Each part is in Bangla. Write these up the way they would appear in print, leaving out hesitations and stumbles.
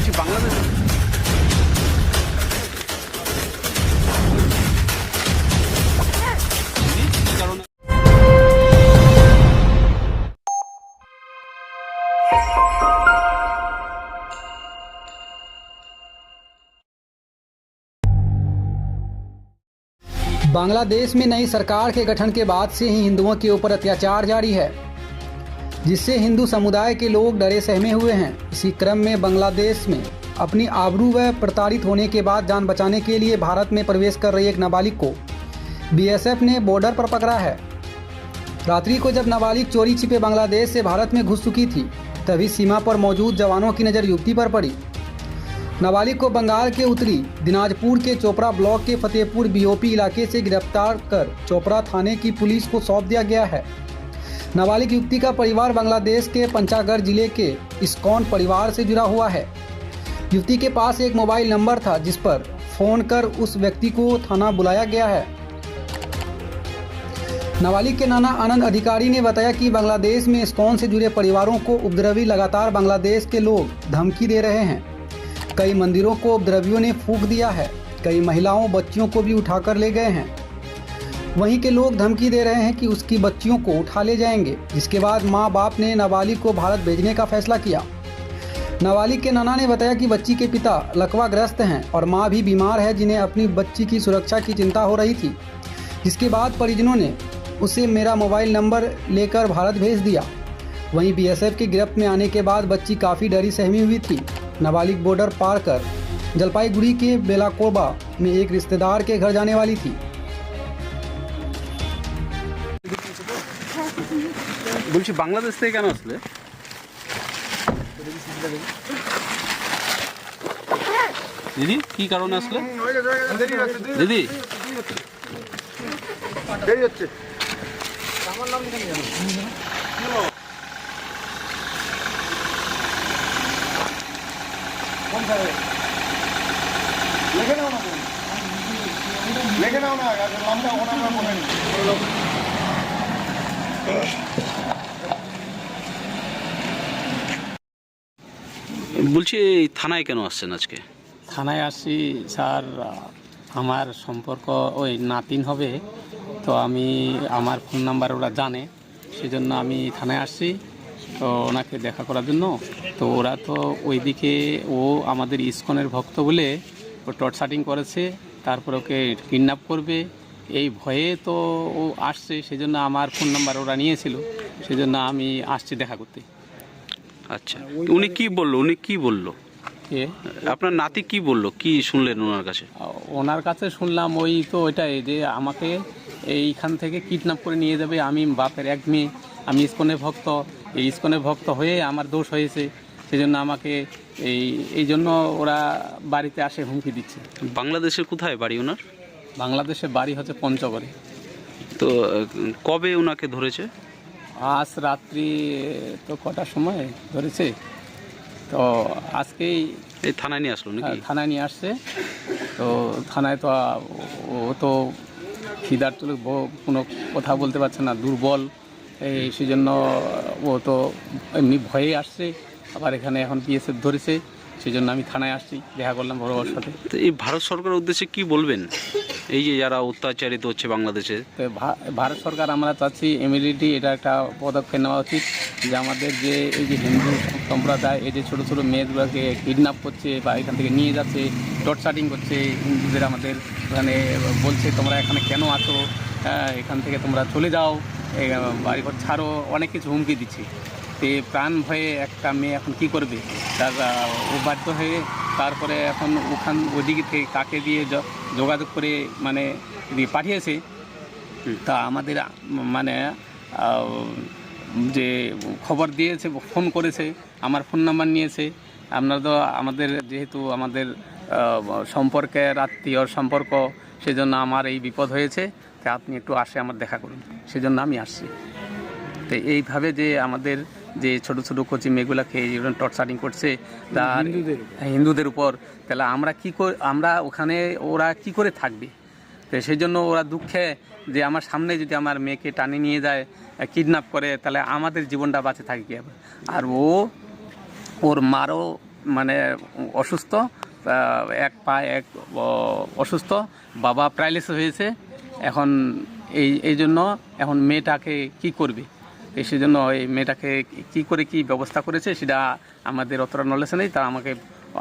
বলছি বাংলাদেশ কি কারণে बांग्लादेश में नई सरकार के गठन के बाद से ही हिंदुओं के ऊपर अत्याचार जारी है, जिससे हिंदू समुदाय के लोग डरे सहमे हुए हैं। इसी क्रम में बांग्लादेश में अपनी आबरू व प्रताड़ित होने के बाद जान बचाने के लिए भारत में प्रवेश कर रही एक नाबालिग को बीएसएफ ने बॉर्डर पर पकड़ा है। रात्रि को जब नाबालिग चोरी छिपे बांग्लादेश से भारत में घुस चुकी थी, तभी सीमा पर मौजूद जवानों की नज़र युवती पर पड़ी। नाबालिग को बंगाल के उत्तरी दिनाजपुर के चोपड़ा ब्लॉक के फतेहपुर बीओपी इलाके से गिरफ्तार कर चोपड़ा थाने की पुलिस को सौंप दिया गया है। नाबालिग युवती का परिवार बांग्लादेश के पंचागढ़ जिले के इस्कॉन परिवार से जुड़ा हुआ है। युवती के पास एक मोबाइल नंबर था, जिस पर फोन कर उस व्यक्ति को थाना बुलाया गया है। नाबालिग के नाना आनंद अधिकारी ने बताया कि बांग्लादेश में इस्कॉन से जुड़े परिवारों को उपद्रवी लगातार बांग्लादेश के लोग धमकी दे रहे हैं। कई मंदिरों को उपद्रवियों ने फूंक दिया है, कई महिलाओं बच्चियों को भी उठाकर ले गए हैं। वहीं के लोग धमकी दे रहे हैं कि उसकी बच्चियों को उठा ले जाएंगे, जिसके बाद मां बाप ने नाबालिग को भारत भेजने का फैसला किया। नाबालिग के नाना ने बताया कि बच्ची के पिता लकवाग्रस्त हैं और मां भी बीमार है, जिन्हें अपनी बच्ची की सुरक्षा की चिंता हो रही थी। जिसके बाद परिजनों ने उसे मेरा मोबाइल नंबर लेकर भारत भेज दिया। वहीं बीएसएफ की गिरफ्त में आने के बाद बच्ची काफ़ी डरी सहमी हुई थी। नाबालिग बॉर्डर पार कर जलपाईगुड़ी के बेलाकोबा में एक रिश्तेदार के घर जाने वाली थी। বলছি বাংলাদেশ থেকে কেন আসলে? দিদি কি কারণে আসলে? দিদি लेके नाও না নামটা ওনার নাম বলেন। বলছি এই থানায় কেন আসছেন আজকে? থানায় আসছি স্যার, আমার সম্পর্ক ওই নাতিন হবে, তো আমি আমার ফোন নাম্বার ওরা জানে, সেজন্য আমি থানায় আসছি তো ওনাকে দেখা করার জন্য। তো ওরা তো ওইদিকে ও আমাদের ইসকনের ভক্ত বলে ও টর্চারিং করেছে, তারপর ওকে কিডন্যাপ করবে এই ভয়ে তো ও আসছে, সেজন্য আমার ফোন নাম্বার ওরা নিয়েছিল, সেজন্য আমি আসছি দেখা করতে। আচ্ছা, উনি কি বললো? কে আপনার নাতি কি বললো? কি শুনলেন ওনার কাছে? ওনার কাছে শুনলাম ওই তো ওইটাই যে আমাকে এইখান থেকে কিডন্যাপ করে নিয়ে যাবে। আমি বাপের এক মেয়ে, আমি ইসকনের ভক্ত, এই ইসকনের ভক্ত হয়ে আমার দোষ হয়েছে, সেজন্য আমাকে এই জন্য ওরা বাড়িতে আসে হুমকি দিচ্ছে। বাংলাদেশের কোথায় বাড়ি ওনার? বাংলাদেশে বাড়ি হচ্ছে পঞ্চগড়ে। তো কবে ওনাকে ধরেছে? আজ রাত্রি তো কটার সময় ধরেছে, তো আজকেই এই থানায় নিয়ে আসলো নাকি? থানায় নিয়ে আসছে। তো থানায় তো ও তো খিদার তুলে কোনো কথা বলতে পারছে না, দুর্বল, এই সেজন্য ও তো এমনি ভয়ে আসছে। আবার এখানে এখন বিএসএফ ধরেছে, সেই জন্য আমি থানায় আসছি, দেখা করলাম বড় ওর সাথে। তো এই ভারত সরকারের উদ্দেশ্যে কি বলবেন, এই যে যারা অত্যাচারিত হচ্ছে বাংলাদেশে? তো ভারত সরকার আমরা চাচ্ছি ইমিডিয়েটলি এটা একটা পদক্ষেপ নেওয়া উচিত, যে আমাদের যে এই যে হিন্দু সম্প্রদায় এই যে ছোটো ছোটো মেয়েগুলোকে কিডন্যাপ করছে বা এখান থেকে নিয়ে যাচ্ছে, টর্চারিং করছে হিন্দুদের, আমাদের এখানে বলছে তোমরা এখানে কেন আছো, এখান থেকে তোমরা চলে যাও, বাড়িঘর ছাড়ো, অনেক কিছু হুমকি দিচ্ছে। তো প্রাণ ভয়ে একটা মেয়ে এখন কি করবে, তার ও বাধ্য হয়ে তারপরে এখন ওদিকে থেকে কাকে দিয়ে যোগাযোগ করে মানে পাঠিয়েছে। তা আমাদের মানে যে খবর দিয়েছে, ফোন করেছে, আমার ফোন নাম্বার নিয়েছে। আপনারা তো আমাদের যেহেতু আমাদের সম্পর্কের আত্মীয় সম্পর্ক, সেজন্য আমার এই বিপদ হয়েছে, তা আপনি একটু আসে আমার দেখা করুন, সেজন্য আমি আসছি। তো এইভাবে যে আমাদের যে ছোটো ছোটো কোচি মেয়েগুলোকে টর্চারিং করছে তার হিন্দুদের উপর, তাহলে আমরা ওখানে ওরা কি করে থাকবে? তো সেই জন্য ওরা দুঃখে যে আমার সামনে যদি আমার মেয়েকে টানে নিয়ে যায়, কিডন্যাপ করে, তাহলে আমাদের জীবনটা বাঁচে থাকে কীভাবে? আর ওর মারও মানে অসুস্থ, এক পা এক অসুস্থ, বাবা প্যারালাইসিস হয়েছে। এখন এই জন্য এখন মেয়েটাকে কি করবে, সেই জন্য এই মেয়েটাকে কি করে কি ব্যবস্থা করেছে সেটা আমাদের অতটা নলেজ নেই। তা আমাকে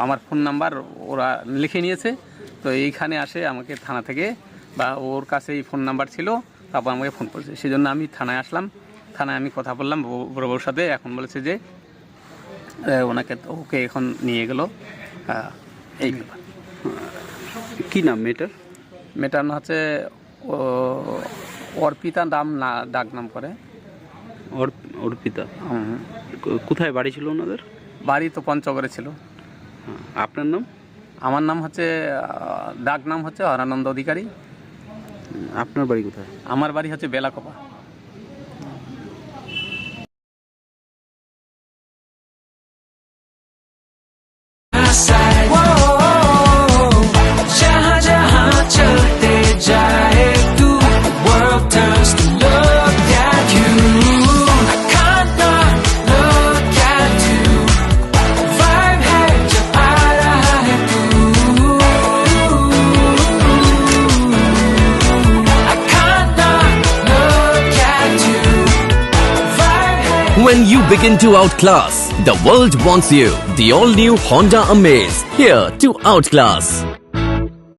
আমার ফোন নাম্বার ওরা লিখে নিয়েছে, তো এইখানে আসে আমাকে থানা থেকে, বা ওর কাছে এই ফোন নাম্বার ছিল, তারপর আমাকে ফোন করেছে। সেই জন্য আমি থানায় আসলাম। থানায় আমি কথা বললাম বড় বউর সাথে। এখন বলেছে যে ওকে এখন নিয়ে গেল। এই ব্যাপার। কি নাম মেয়েটার? মেয়েটার নাম হচ্ছে অর্পিতা, নাম না ডাক নাম করে অর্পিতা। কোথায় বাড়ি ছিল ওনাদের? বাড়ি তো পঞ্চগড়ে ছিল। আপনার নাম? আমার নাম হচ্ছে ডাক নাম হচ্ছে হরানন্দ অধিকারী। আপনার বাড়ি কোথায়? আমার বাড়ি হচ্ছে বেলাকোপা। जहाँ जहाँ चलते जाए तू, world turns to look at you. I can't not look at you. Vibe है जब आ रहा है तू. I can't not look at you. Vibe है. When you begin to outclass, the world wants you. The all-new Honda Amaze, here to outclass.